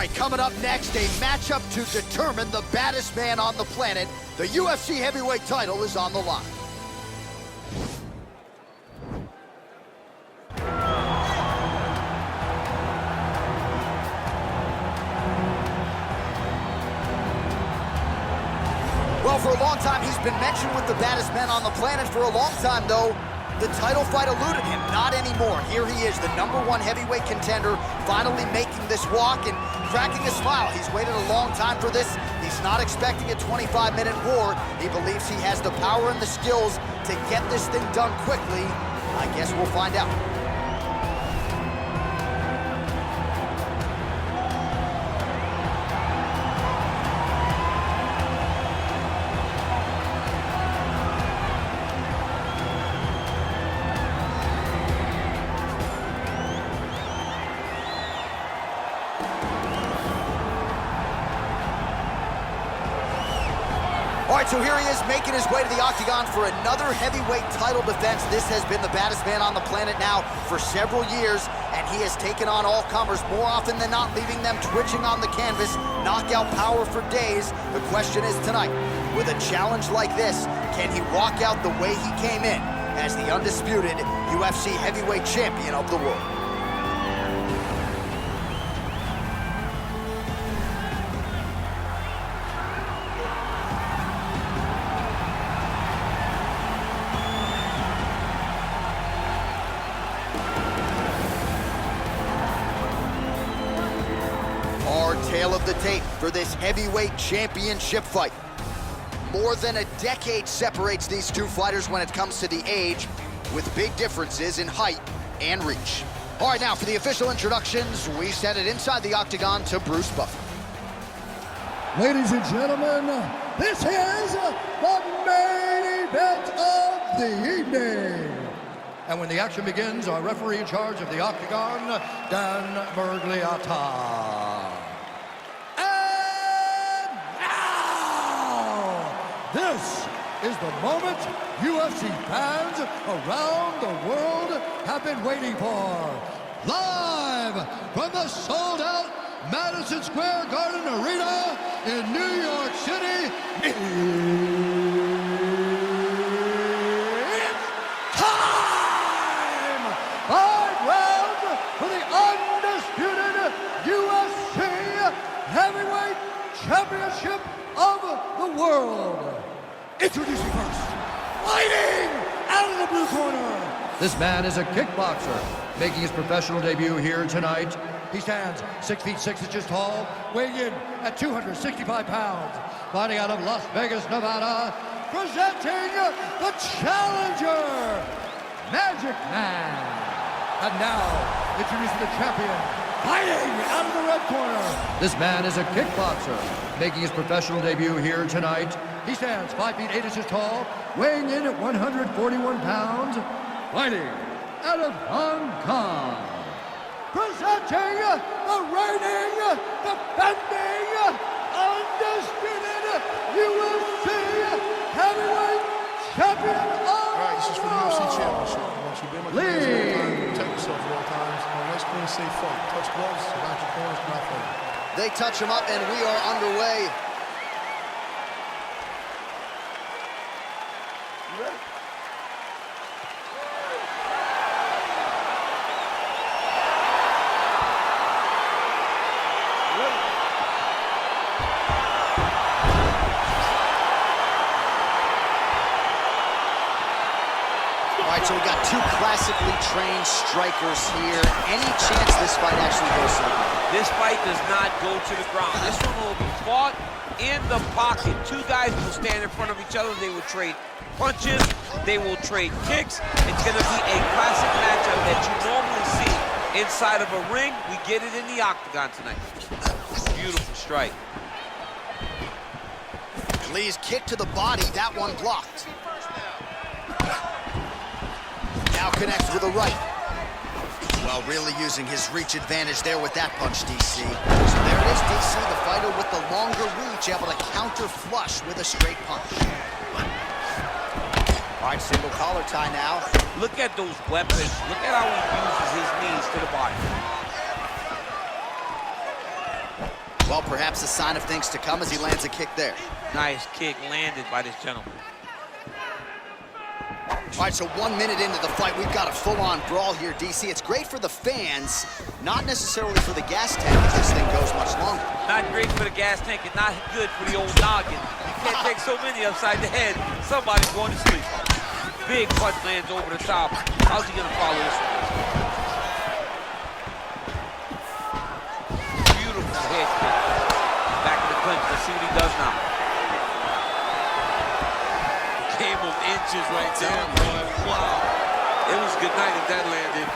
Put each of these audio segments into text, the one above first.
right, coming up next, a matchup to determine the baddest man on the planet. The UFC heavyweight title is on the line. Well, for a long time, he's been mentioned with the baddest men on the planet. For a long time, though, the title fight eluded him. Not anymore. Here he is, the #1 heavyweight contender, finally making this walk and cracking a smile. He's waited a long time for this. He's not expecting a 25-minute war. He believes he has the power and the skills to get this thing done quickly. I guess we'll find out. All right, so here he is making his way to the octagon for another heavyweight title defense. This has been the baddest man on the planet now for several years, and he has taken on all comers more often than not, leaving them twitching on the canvas, knockout power for days. The question is tonight, with a challenge like this, can he walk out the way he came in as the undisputed UFC heavyweight champion of the world? Tale of the tape for this heavyweight championship fight. More than a decade separates these two fighters when it comes to the age, with big differences in height and reach. All right, now for the official introductions, we send it inside the octagon to Bruce Buffer. Ladies and gentlemen, this is the main event of the evening. And when the action begins, our referee in charge of the octagon, Dan Bergliata. This is the moment UFC fans around the world have been waiting for. Live from the sold-out Madison Square Garden Arena in New York City, it's time! 5 rounds for the undisputed UFC Heavyweight Championship of the world. Introducing first, fighting out of the blue corner. This man is a kickboxer, making his professional debut here tonight. He stands 6 feet 6 inches tall, weighing in at 265 pounds. Fighting out of Las Vegas, Nevada, presenting the challenger, Magic Man. And now, introducing the champion, fighting out of the red corner. This man is a kickboxer, making his professional debut here tonight. He stands 5 feet 8 inches tall, weighing in at 141 pounds, fighting out of Hong Kong. Presenting the reigning, defending, undisputed UFC heavyweight champion of All right, this is for the UFC championship. Once you've been with the guys all the time, protect yourself at all times. Nice, clean, safe fight. Touch gloves, back your corners, not fighting. They touch him up, and we are underway. You ready? All right, so we got two classically trained strikers here. Any chance this fight actually goes to the ground? This fight does not go to the ground. This one will be fought in the pocket. Two guys will stand in front of each other. They will trade punches. They will trade kicks. It's going to be a classic matchup that you normally see inside of a ring. We get it in the octagon tonight. Beautiful strike. Lee's kick to the body, that one blocked. Now connects with a right. Well, really using his reach advantage there with that punch, DC. So there it is, DC, the fighter with the longer reach, able to counter flush with a straight punch. All right, single collar tie now. Look at those weapons. Look at how he uses his knees to the body. Well, perhaps a sign of things to come as he lands a kick there. Nice kick landed by this gentleman. All right, so 1 minute into the fight, we've got a full-on brawl here, DC. It's great for the fans, not necessarily for the gas tank if this thing goes much longer. Not great for the gas tank and not good for the old noggin. You can't take so many upside the head. Somebody's going to sleep. Big punch lands over the top. How's he going to follow this one? Beautiful head kick. Back in the clinch. Let's see what he does now. Game of inches right there, boy. Wow. It was good night if that landed.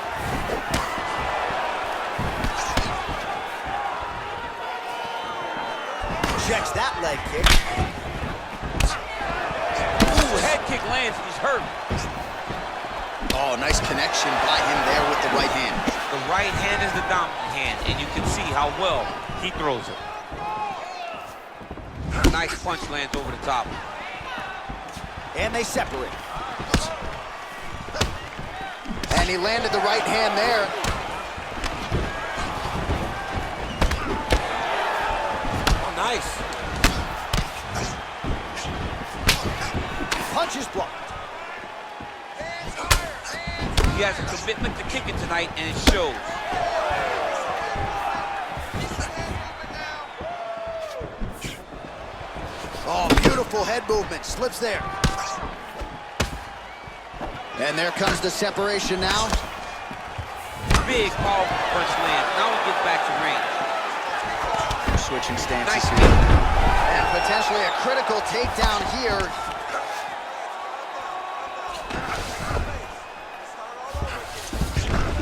Checks that leg kick. Ooh, head kick lands. He's hurt. Oh, nice connection by him there with the right hand. The right hand is the dominant hand, and you can see how well he throws it. Nice punch lands over the top. And they separate. And he landed the right hand there. Oh, nice. Punch is blocked. He has a commitment to kicking tonight, and it shows. Oh, beautiful head movement. Slips there. And there comes the separation now. Big, powerful punch land. Now he gets back to range. Switching stances Nice here. kick. And potentially a critical takedown here.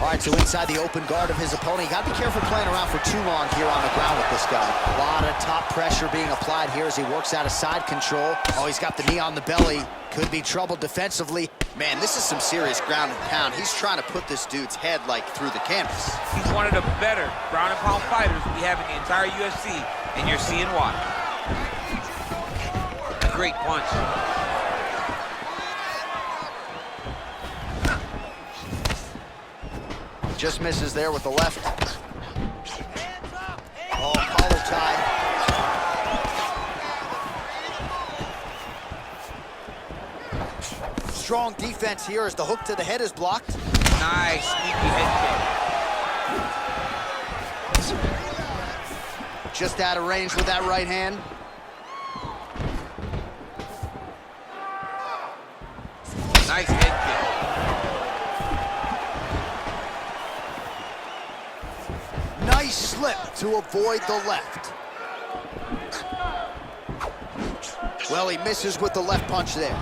All right, so inside the open guard of his opponent. You got to be careful playing around for too long here on the ground with this guy. A lot of top pressure being applied here as he works out of side control. Oh, he's got the knee on the belly. Could be trouble defensively. Man, this is some serious ground and pound. He's trying to put this dude's head like through the canvas. He's one of the better ground and pound fighters we have in the entire UFC, and you're seeing why. Great punch. Just misses there with the left. Oh, collar tie. Strong defense here as the hook to the head is blocked. Nice, sneaky head kick. Just out of range with that right hand. Nice head kick. Nice slip to avoid the left. Well, he misses with the left punch there.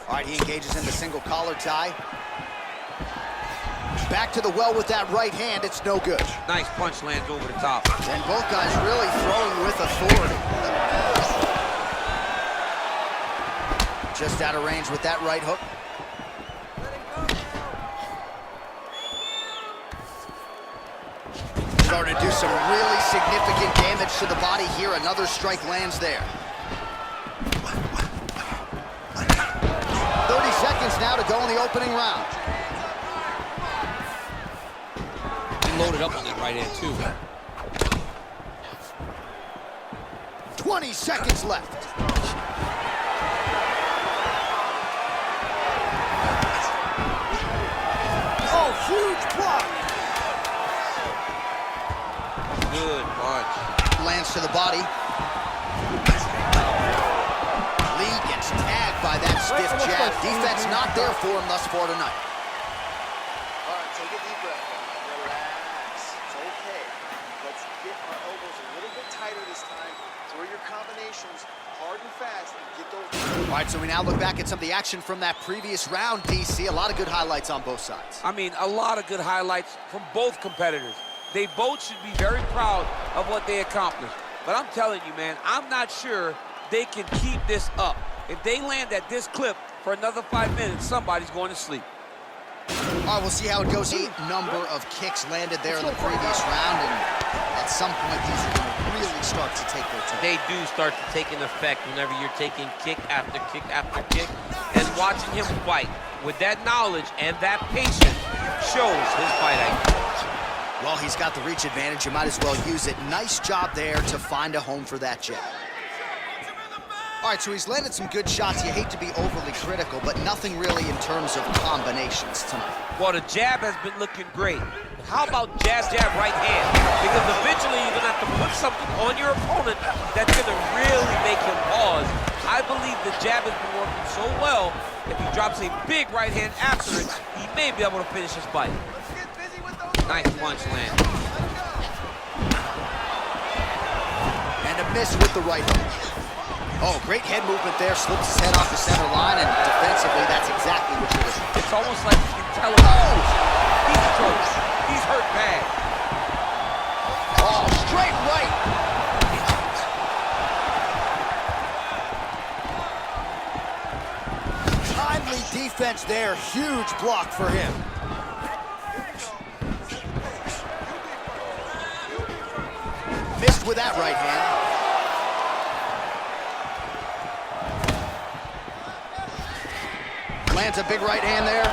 All right, he engages in the single collar tie. Back to the well with that right hand, it's no good. Nice punch lands over the top. And both guys really throwing with authority. Just out of range with that right hook. Starting to do some really significant damage to the body here. Another strike lands there. 30 seconds now to go in the opening round. He loaded up on that right hand, too. 20 seconds left. Oh, huge block. Good punch. Lands to the body. Lee gets tagged by that stiff jab. Defense not there for him thus far tonight. All right, take a deep breath. Relax. It's okay. Let's get our elbows a little bit tighter this time. Throw your combinations hard and fast and get those. All right, so we now look back at some of the action from that previous round, DC. A lot of good highlights on both sides. I mean, a lot of good highlights from both competitors. They both should be very proud of what they accomplished. But I'm telling you, man, I'm not sure they can keep this up. If they land at this clip for another 5 minutes, somebody's going to sleep. All right, we'll see how it goes. A number of kicks landed there in the previous round, and at some point, these are going to really start to take their toll. They do start to take an effect whenever you're taking kick after kick after kick. And watching him fight with that knowledge and that patience shows his fight IQ. Well, he's got the reach advantage. You might as well use it. Nice job there to find a home for that jab. All right, so he's landed some good shots. You hate to be overly critical, but nothing really in terms of combinations tonight. Well, the jab has been looking great. How about jab, jab, right hand? Because eventually you're going to have to put something on your opponent that's going to really make him pause. I believe the jab has been working so well, if he drops a big right hand after it, he may be able to finish his fight. Nice punch land. And a miss with the right hook. Oh, great head movement there. Slips his head off the center line, and defensively, that's exactly what you're looking for. It's almost like you can tell him. Oh! He's close. He's hurt bad. Oh, straight right. Timely defense there. Huge block for him. Missed with that right hand. Lands a big right hand there.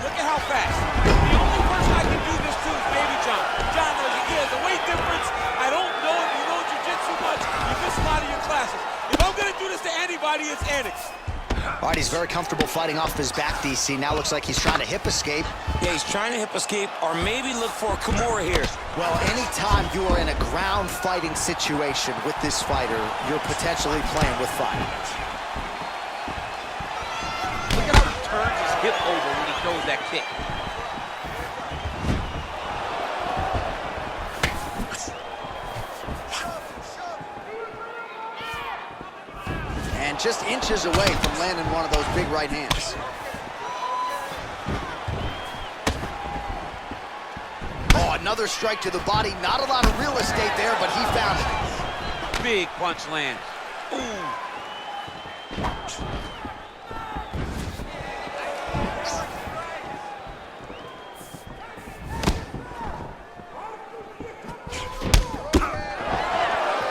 Look at how fast. The only person I can do this to is Baby John. John knows he has a weight difference. I don't know if you know jiu-jitsu much. You miss a lot of your classes. If I'm going to do this to anybody, it's Annex. All right, he's very comfortable fighting off his back, DC. Now looks like he's trying to hip escape. Yeah, he's trying to hip escape or maybe look for a Kimura here. Well, anytime you are in a ground fighting situation with this fighter, you're potentially playing with fire. Look at how he turns his hip over when he throws that kick. And just inches away from landing one of those big right hands. Oh, another strike to the body. Not a lot of real estate there, but he found it. Big punch land. Ooh.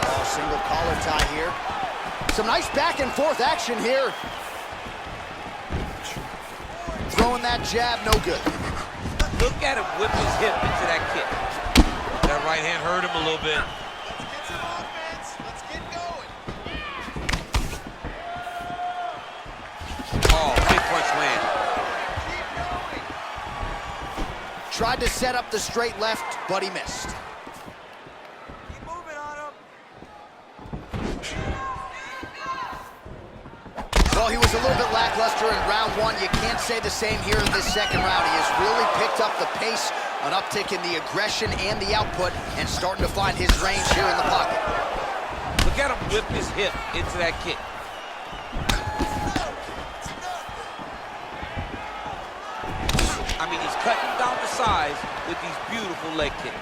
Oh, single collar tie here. Some nice back and forth action here. Throwing that jab, no good. Look at him whip his hip into that kick. That right hand hurt him a little bit. Let's get some offense. Let's get going. Oh, big punch land. Keep going. Tried to set up the straight left, but he missed. Keep moving on him. Well, he was a little bit lackluster in round one. You can't say the same here in this second round. He has really picked up the pace, an uptick in the aggression and the output, and starting to find his range here in the pocket. Look at him whip his hip into that kick. I mean, he's cutting down the size with these beautiful leg kicks.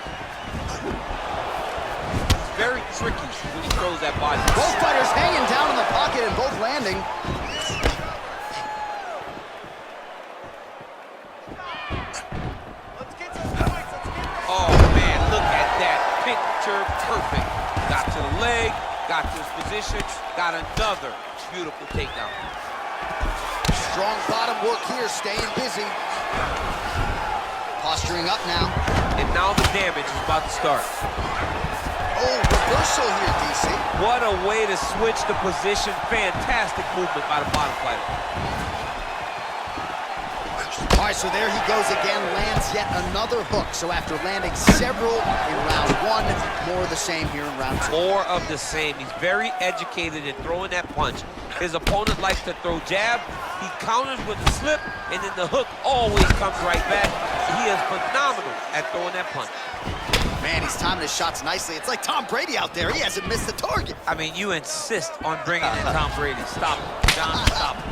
He's very tricky when he throws that body. Both fighters hanging down in the pocket and both landing. Let's get some points. Let's get that. Oh, man, look at that. Picture perfect. Got to the leg, got to his position, got another beautiful takedown. Strong bottom work here, staying busy. Posturing up now. And now the damage is about to start. Oh, reversal here, DC. What a way to switch the position. Fantastic movement by the bottom fighter. All right, so there he goes again, lands yet another hook. So after landing several in round one, more of the same here in round two. More of the same. He's very educated in throwing that punch. His opponent likes to throw jab. He counters with the slip, and then the hook always comes right back. He is phenomenal at throwing that punch. Man, he's timing his shots nicely. It's like Tom Brady out there. He hasn't missed the target. I mean, you insist on bringing in Tom Brady. Stop it, John, stop it.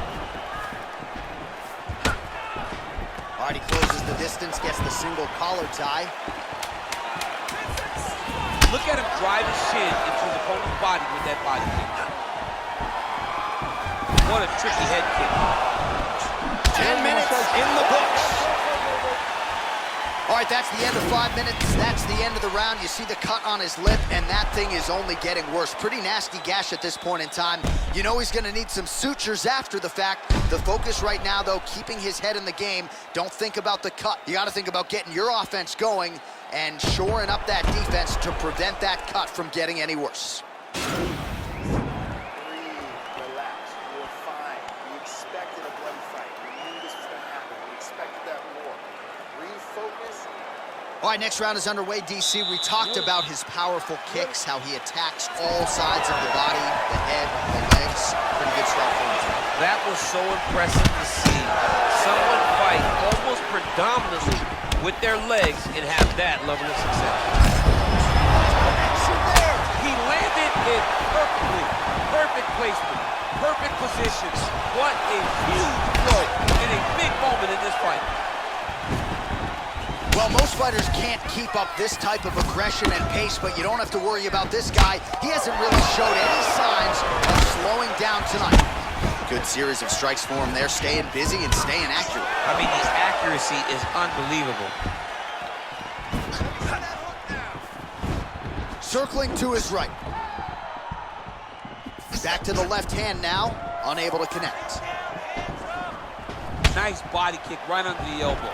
All right, he closes the distance, gets the single collar tie. Look at him drive his shin into his opponent's body with that body kick. What a tricky head kick. 10 minutes in the books. All right, right, that's the end of 5 minutes. That's the end of the round. You see the cut on his lip, and that thing is only getting worse. Pretty nasty gash at this point in time. You know he's gonna need some sutures after the fact. The focus right now, though, keeping his head in the game. Don't think about the cut. You gotta think about getting your offense going and shoring up that defense to prevent that cut from getting any worse. Breathe, relax, you're fine. We expected a bloody fight. We knew this was gonna happen. We expected that more. Refocus. All right, next round is underway, DC. We talked about his powerful kicks, how he attacks all sides of the body, the head, the legs. Pretty good start for him. That was so impressive to see. Someone fight almost predominantly with their legs and have that level of success. He landed it perfectly. Perfect placement, perfect position. What a huge blow in a big moment in this fight. Well, most fighters can't keep up this type of aggression and pace, but you don't have to worry about this guy. He hasn't really showed any signs of slowing down tonight. Good series of strikes for him there, staying busy and staying accurate. I mean, his accuracy is unbelievable. Circling to his right. Back to the left hand now, unable to connect. Nice body kick right under the elbow.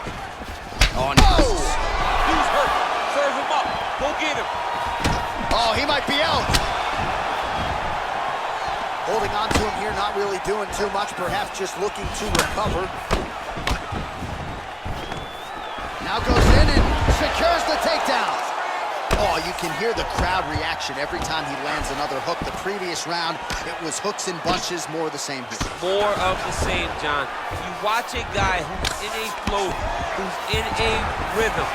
Oh, nice. He's hurt. Serve him up. Go get him. Oh, he might be out. Holding on to him here, not really doing too much, perhaps just looking to recover. Now goes in and secures the takedown. Oh, you can hear the crowd reaction every time he lands another hook. The previous round, it was hooks and bunches, more of the same here. More of the same, John. You watch a guy who's in a flow, who's in a rhythm,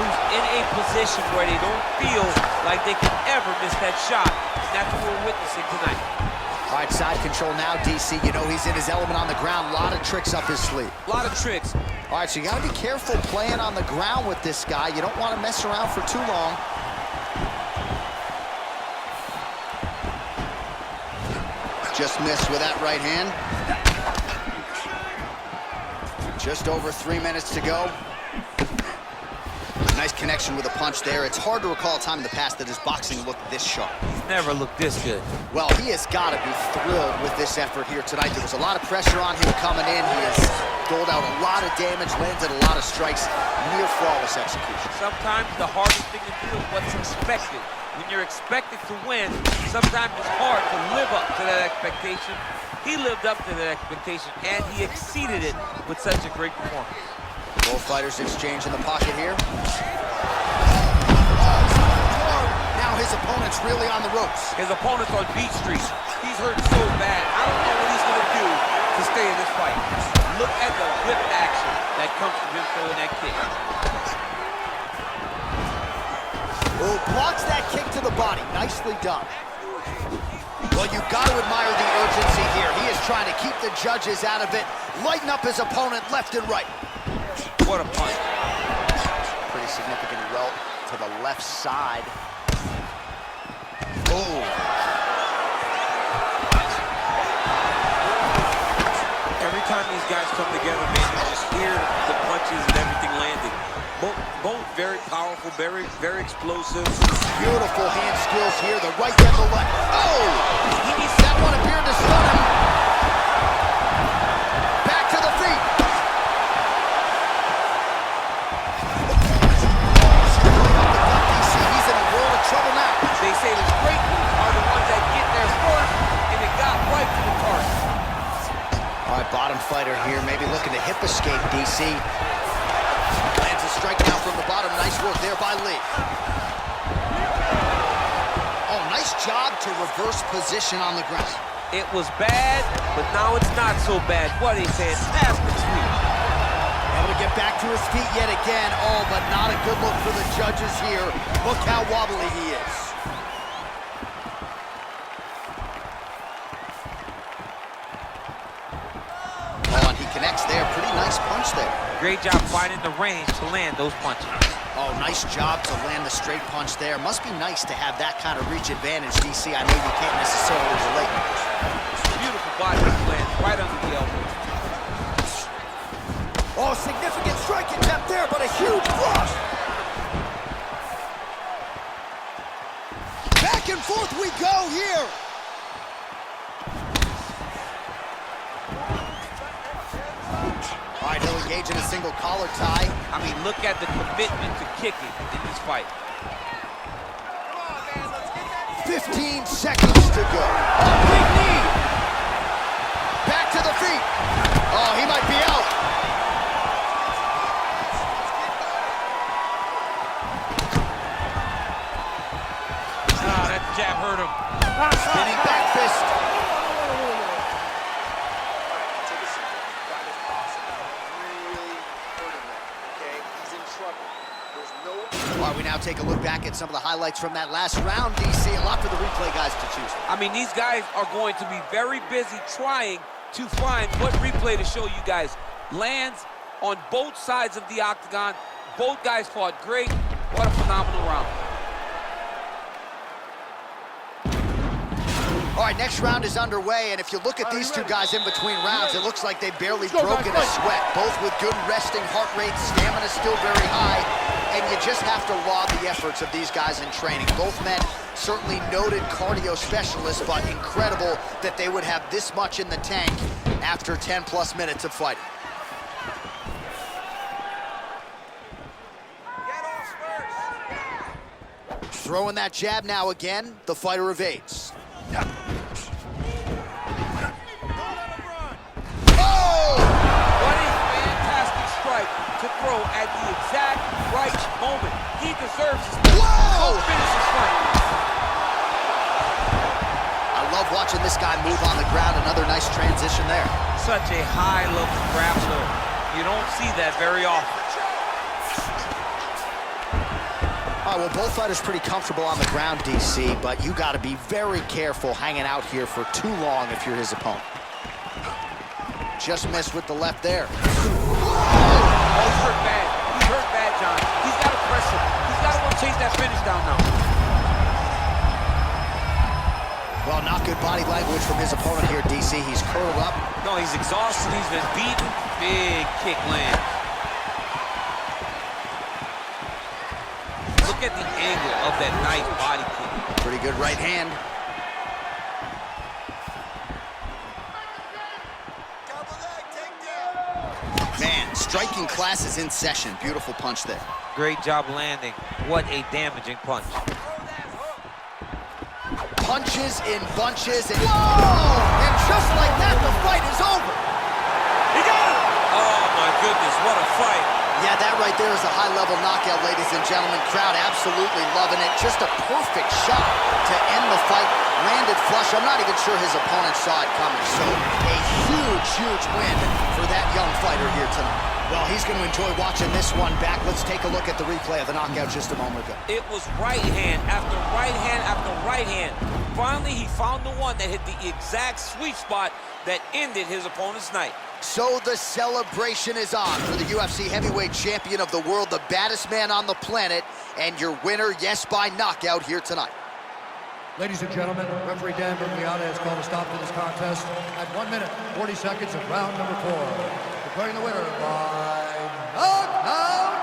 who's in a position where they don't feel like they can ever miss that shot. And that's what we're witnessing tonight. All right, side control now, DC. You know he's in his element on the ground. A lot of tricks up his sleeve. A lot of tricks. All right, so you got to be careful playing on the ground with this guy. You don't want to mess around for too long. Just missed with that right hand. Just over 3 minutes to go. Nice connection with a punch there. It's hard to recall a time in the past that his boxing looked this sharp. He's never looked this good. Well, he has got to be thrilled with this effort here tonight. There was a lot of pressure on him coming in. He has doled out a lot of damage, landed a lot of strikes, near flawless execution. Sometimes the hardest thing to do is what's expected. When you're expected to win, sometimes it's hard to live up to that expectation. He lived up to that expectation, and he exceeded it with such a great performance. Both fighters exchange in the pocket here. Now his opponent's really on the ropes. His opponent's on Beat Street. He's hurt so bad. I don't know what he's going to do to stay in this fight. Look at the whip action that comes from him throwing that kick. Oh, blocks that kick to the body. Nicely done. Well, you've got to admire the urgency here. He is trying to keep the judges out of it, lighten up his opponent left and right. What a punch. Pretty significant welt to the left side. Oh. Every time these guys come together, man, you just hear the punches and everything landing. Both very powerful, very explosive. Beautiful hand skills here, the right and the left. Oh! That one appeared to stun him. Back to the feet. He's in a world of trouble now. They say the great ones are the ones that get there first, and it got right to the target. All right, bottom fighter here, maybe looking to hip escape, DC. Lands a strike now from the bottom. Nice work there by Lee. Oh, nice job to reverse position on the ground. It was bad, but now it's not so bad. What a fantastic sweep. Able to get back to his feet yet again. Oh, but not a good look for the judges here. Look how wobbly he is. Oh, and he connects there. Pretty nice punch there. Great job finding the range to land those punches. Oh, nice job to land the straight punch there. Must be nice to have that kind of reach advantage, DC. I know you can't necessarily relate. Beautiful body land right under the elbow. Oh, significant strike attempt there, but a huge block. and forth we go here. All right, he'll engage in a single collar tie. I mean, look at the commitment to kicking in this fight. 15 seconds to go. Oh, big knee. Back to the feet. Oh, he might be out. Ah, that jab hurt him. Spinning back fist. Take a seat. That is awesome. Really hurting him, okay? He's in trouble. There's no... All right, we now take a look back at some of the highlights from that last round, DC. A lot for the replay guys to choose from. I mean, these guys are going to be very busy trying to find what replay to show you guys. Lands on both sides of the octagon. Both guys fought great. What a phenomenal round. All right, next round is underway, and if you look at these two guys in between rounds, it looks like they've barely broken a sweat. Both with good resting heart rates, stamina still very high, and you just have to laud the efforts of these guys in training. Both men certainly noted cardio specialists, but incredible that they would have this much in the tank after 10+ minutes of fighting. Throwing that jab now again, the fighter evades. Oh! What a fantastic strike to throw at the exact right moment. He deserves his finish his fight. I love watching this guy move on the ground. Another nice transition there. Such a high-level grappler. You don't see that very often. All right, well, both fighters pretty comfortable on the ground, DC, but you got to be very careful hanging out here for too long if you're his opponent. Just missed with the left there. Oh, he's hurt bad. He's hurt bad, John. He's got to press him. He's got to want to chase that finish down now. Well, not good body language from his opponent here, DC. He's curled up. No, he's exhausted. He's been beaten. Big kick lands. Look at the angle of that nice body kick. Pretty good right hand. Man, striking class is in session. Beautiful punch there. Great job landing. What a damaging punch. Punches in bunches, and whoa! And just like that, the fight is over. He got it! Oh my goodness, what a fight. Yeah, that right there is a high-level knockout, ladies and gentlemen. Crowd absolutely loving it. Just a perfect shot to end the fight. Landed flush. I'm not even sure his opponent saw it coming. So a huge, huge win for that young fighter here tonight. Well, he's going to enjoy watching this one back. Let's take a look at the replay of the knockout just a moment ago. It was right hand after right hand after right hand. Finally, he found the one that hit the exact sweet spot that ended his opponent's night. So the celebration is on for the UFC heavyweight champion of the world, the baddest man on the planet, and your winner, yes, by knockout here tonight. Ladies and gentlemen, referee Dan Bergliata has called a stop to this contest at 1 minute, 40 seconds of round number 4. Declaring the winner by knockout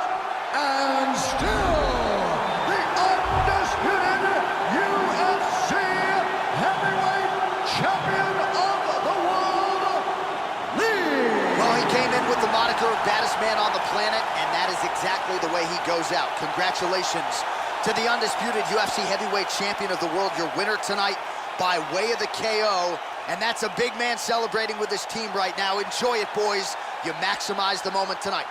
and still the undisputed UFC heavyweight champion of the world, Lee. Well, he came in with the moniker of baddest man on the planet, and that is exactly the way he goes out. Congratulations to the undisputed UFC heavyweight champion of the world, your winner tonight by way of the KO. And that's a big man celebrating with his team right now. Enjoy it, boys. You maximize the moment tonight.